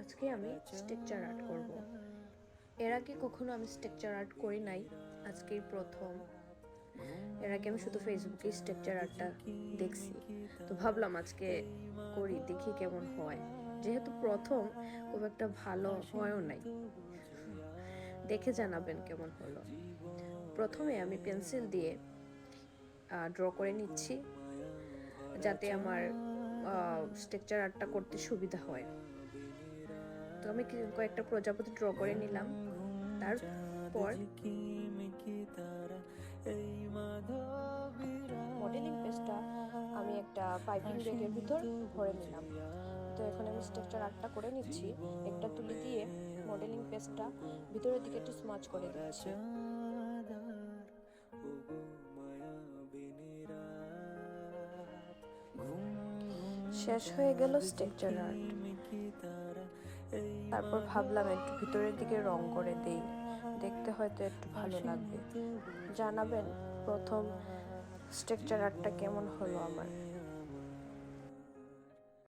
আজকে আমি structure art করব। এর আগে কখনো আমি স্ট্রাকচার আর্ট করি নাই, আজকেই প্রথম। এর আগে আমি শুধু ফেসবুকে স্ট্রাকচার আর্টটা দেখছি, তো ভাবলাম আজকে করি, দেখি কেমন হয়। যেহেতু প্রথম, খুব একটা ভালো হয়ও নাই, দেখে জানাবেন কেমন হলো। প্রথমে আমি পেন্সিল দিয়ে ড্র করে নিচ্ছি, যাতে আমার স্ট্রাকচার আর্টটা করতে সুবিধা হয়। তো আমি কয়েকটা প্রজাপতি ড্র করে নিলাম। তারপর মডেলিং পেজটা আমি একটা পাইপিং ব্যাগের ভিতর ভরে নিলাম। তো এখন আমি স্ট্রাকচার আর্টটা করে নিচ্ছি। একটা তুলি দিয়ে মডেলিং পেজটা ভিতরের দিকে একটু স্মাচ করে দিচ্ছি। শেষ হয়ে গেল স্ট্রাকচার আর্ট। তারপর ভাবলাম একটু ভিতরের দিকে রং করে দেই, দেখতে হয়তো একটু ভালো লাগবে। জানাবেন প্রথম স্ট্রাকচার আর্টটা কেমন হলো আমার।